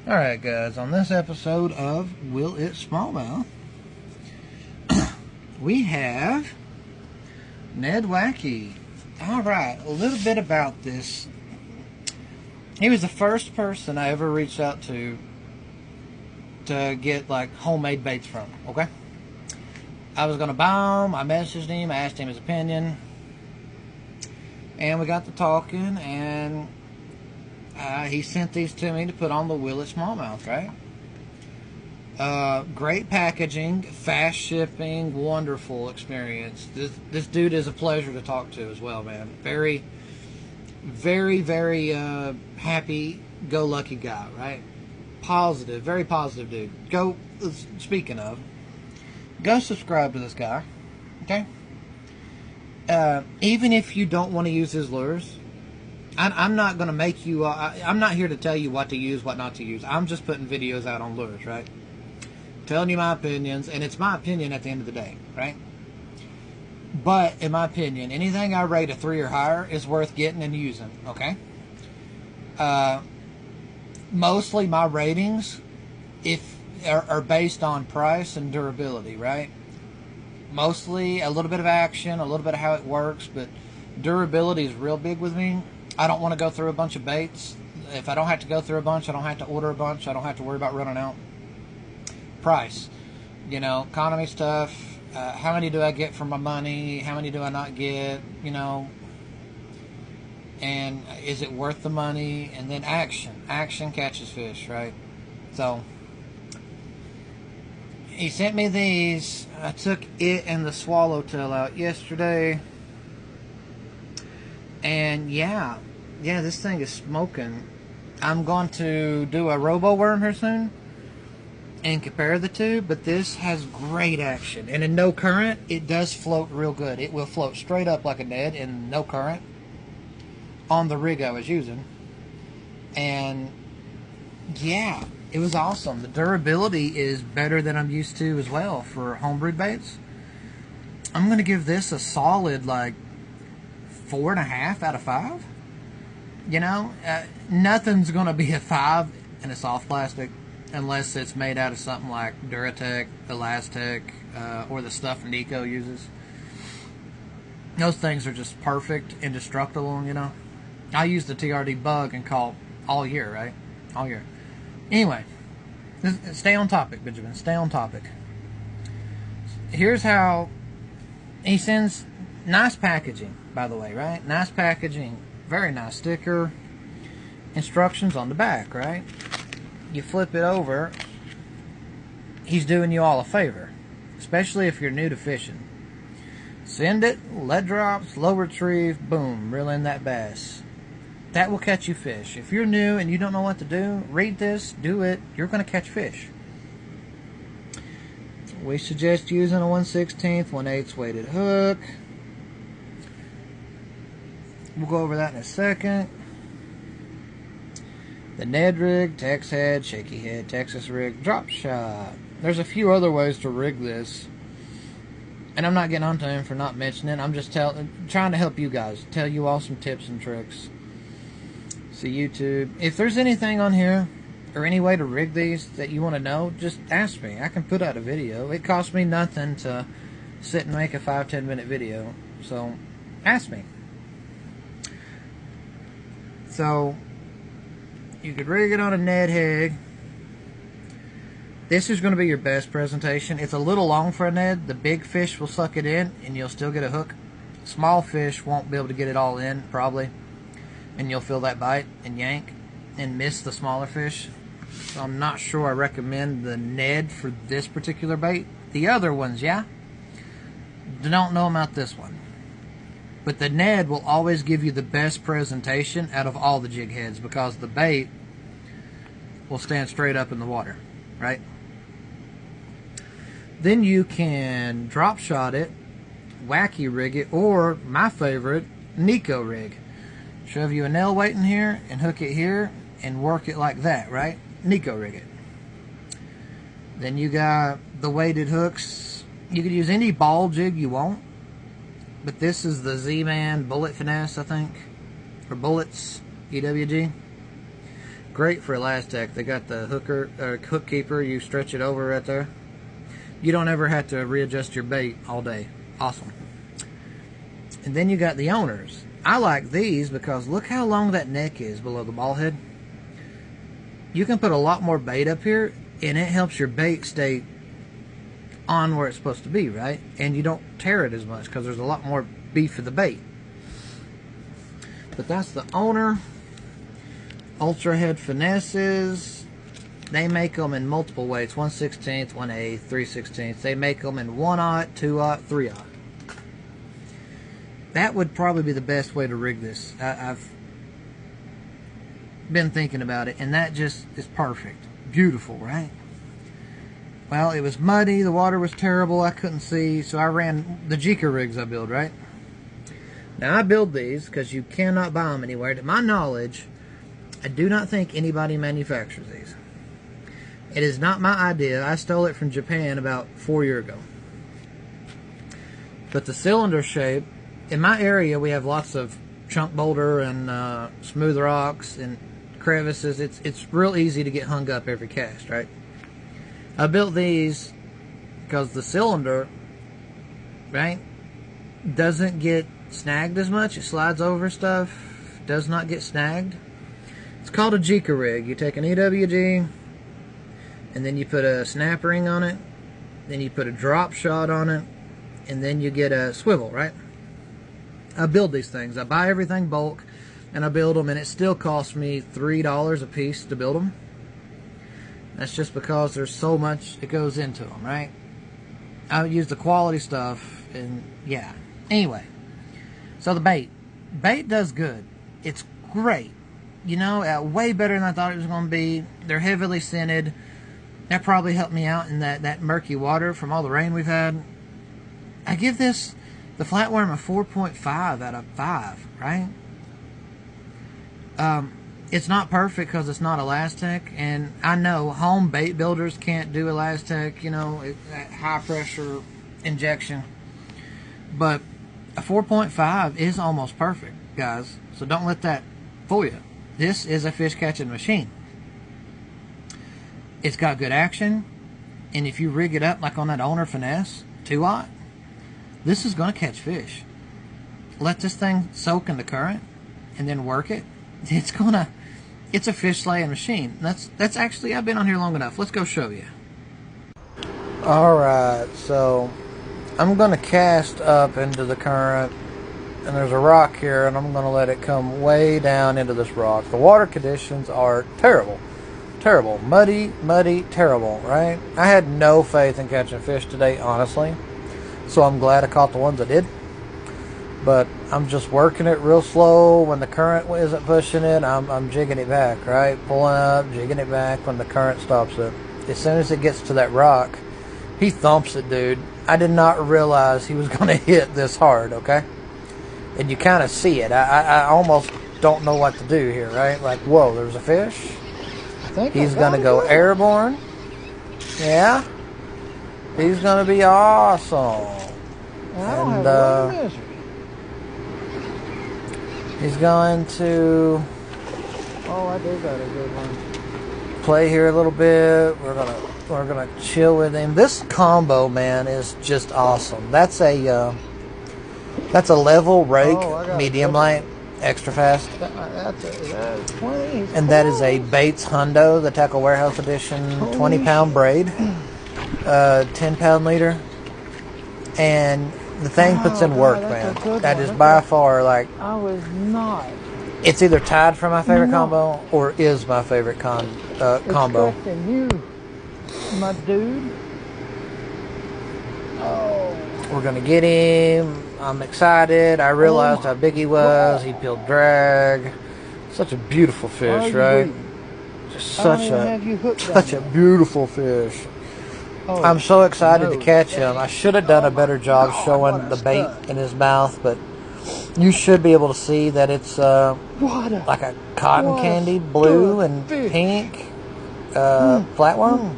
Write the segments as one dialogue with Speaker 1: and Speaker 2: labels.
Speaker 1: Alright guys, on this episode of Will It Smallmouth, we have Ned Wacky. Alright, a little bit about this. He was the first person I ever reached out to get like homemade baits from, okay? I was going to buy them, I messaged him, I asked him his opinion, and we got to talking, and he sent these to me to put on the Will It Smallmouth, right? Great packaging, fast shipping, wonderful experience. This dude is a pleasure to talk to as well, man. Very, very, very happy-go-lucky guy, right? Positive, very positive dude. Speaking of, go subscribe to this guy, okay? Even if you don't want to use his lures, I'm not going to make you, I'm not here to tell you what to use, what not to use. I'm just putting videos out on lures, right? Telling you my opinions, and it's my opinion at the end of the day, right? But, in my opinion, anything I rate a 3 or higher is worth getting and using, okay? Mostly my ratings are based on price and durability, right? Mostly a little bit of action, a little bit of how it works, but durability is real big with me. I don't want to go through a bunch of baits. If I don't have to go through a bunch, I don't have to order a bunch. I don't have to worry about running out. Price. You know, economy stuff. How many do I get for my money? How many do I not get? You know. And is it worth the money? And then action. Action catches fish, right? So, he sent me these. I took it and the swallowtail out yesterday. And yeah, this thing is smoking. I'm going to do a robo worm here soon and compare the two, but this has great action. And in no current, it does float real good. It will float straight up like a Ned in no current on the rig I was using. And yeah, it was awesome. The durability is better than I'm used to as well for homebrewed baits. I'm going to give this a solid like 4.5 out of 5. You know, nothing's going to be a 5 in a soft plastic unless it's made out of something like Duratec, Elastec, or the stuff Nico uses. Those things are just perfect, indestructible, you know. I use the TRD bug and call all year, right? All year. Anyway, stay on topic, Benjamin. Stay on topic. Here's how he sends. Nice packaging, by the way, right? Nice packaging. Very nice sticker. Instructions on the back, right? You flip it over. He's doing you all a favor. Especially if you're new to fishing. Send it, let drops, low retrieve, boom, reel in that bass. That will catch you fish. If you're new and you don't know what to do, read this, do it, you're going to catch fish. We suggest using a 1/16, 1/8 weighted hook. We'll go over that in a second. The Ned rig, Tex head, shaky head, Texas rig, drop shot. There's a few other ways to rig this. And I'm not getting onto him for not mentioning it. I'm just trying to help you guys. Tell you all some tips and tricks. See YouTube. If there's anything on here or any way to rig these that you want to know, just ask me. I can put out a video. It costs me nothing to sit and make a 5-10 minute video. So, ask me. So, you could rig it on a Ned head. This is going to be your best presentation. It's a little long for a Ned. The big fish will suck it in and you'll still get a hook. Small fish won't be able to get it all in, probably. And you'll feel that bite and yank and miss the smaller fish. So I'm not sure I recommend the Ned for this particular bait. The other ones, yeah. Don't know about this one. But the Ned will always give you the best presentation out of all the jig heads because the bait will stand straight up in the water, right? Then you can drop shot it, wacky rig it, or my favorite, Nico rig. Shove you a nail weight in here and hook it here and work it like that, right? Nico rig it. Then you got the weighted hooks. You could use any ball jig you want. But this is the Z-Man Bullet Finesse, I think. Or Bullets, EWG. Great for Elastec. They got the hook keeper. You stretch it over right there. You don't ever have to readjust your bait all day. Awesome. And then you got the owners. I like these because look how long that neck is below the ball head. You can put a lot more bait up here, and it helps your bait stay on where it's supposed to be, right? And you don't tear it as much because there's a lot more beef of the bait. But that's the owner. Ultra Head Finesses. They make them in multiple weights. 1/16, 1/8, 3/16. They make them in 1/0, 2/0, 3/0. That would probably be the best way to rig this. I've been thinking about it, and that just is perfect. Beautiful, right? Well, it was muddy. The water was terrible. I couldn't see, so I ran the Jika rigs I build, right? Now, I build these because you cannot buy them anywhere. To my knowledge, I do not think anybody manufactures these. It is not my idea. I stole it from Japan about 4 years ago. But the cylinder shape, in my area, we have lots of chunk boulder and smooth rocks and crevices. It's real easy to get hung up every cast, right? I built these because the cylinder, right, doesn't get snagged as much. It slides over stuff, does not get snagged. It's called a Jika rig. You take an EWG, and then you put a snap ring on it, then you put a drop shot on it, and then you get a swivel, right? I build these things. I buy everything bulk, and I build them, and it still costs me $3 a piece to build them. That's just because there's so much that goes into them, right? I use the quality stuff, and yeah. Anyway, so the bait. Bait does good. It's great. You know, way better than I thought it was going to be. They're heavily scented. That probably helped me out in that murky water from all the rain we've had. I give this, the flatworm, a 4.5 out of 5, right? It's not perfect because it's not Elastec, and I know home bait builders can't do Elastec, you know, high pressure injection. But a 4.5 is almost perfect, guys. So don't let that fool you. This is a fish catching machine. It's got good action, and if you rig it up like on that owner finesse 2/0, this is going to catch fish. Let this thing soak in the current and then work it. It's a fish slaying machine. That's actually, I've been on here long enough. Let's go show you. Alright, so I'm going to cast up into the current, and there's a rock here, and I'm going to let it come way down into this rock. The water conditions are terrible. Terrible. Muddy, terrible, right? I had no faith in catching fish today, honestly. So I'm glad I caught the ones I did. But I'm just working it real slow. When the current isn't pushing it, I'm jigging it back, right? Pulling up, jigging it back when the current stops it. As soon as it gets to that rock, he thumps it, dude. I did not realize he was going to hit this hard, okay? And you kind of see it. I almost don't know what to do here, right? Like, whoa, there's a fish. He's going to go airborne. Yeah. He's going to be awesome. And he's going to...
Speaker 2: Oh, I do got a good one.
Speaker 1: Play here a little bit. We're gonna chill with him. This combo, man, is just awesome. That's a level rake, medium light, extra fast.
Speaker 2: That's a 20.
Speaker 1: And that is a Bates Hundo, the Tackle Warehouse Edition, 20-pound braid, 10-pound leader, and the thing puts in work, man. That is by far, like,
Speaker 2: I was not.
Speaker 1: It's either tied for my favorite combo or is my favorite combo.
Speaker 2: Expecting you, my dude. Oh.
Speaker 1: We're gonna get him. I'm excited. I realized how big he was. He peeled drag. Such a beautiful fish, right? Just such a beautiful fish.
Speaker 2: Oh,
Speaker 1: I'm so excited to catch him. I should have done a better job showing the bait in his mouth, but you should be able to see that it's like a cotton candy, blue and pink flatworm.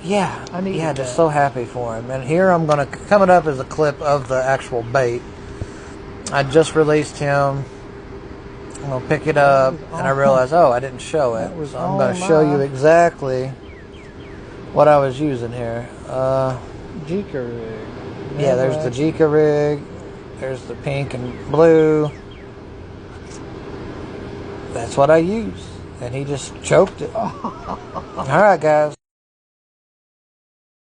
Speaker 1: Yeah, just so happy for him. And here I'm going to, coming up is a clip of the actual bait. I just released him. I'm going to pick it up, and I realize, oh, I didn't show it. So I'm going to show you exactly what I was using here.
Speaker 2: Jika rig.
Speaker 1: Yeah, there's the Jika rig. There's the pink and blue. That's what I used. And he just choked it. All right, guys.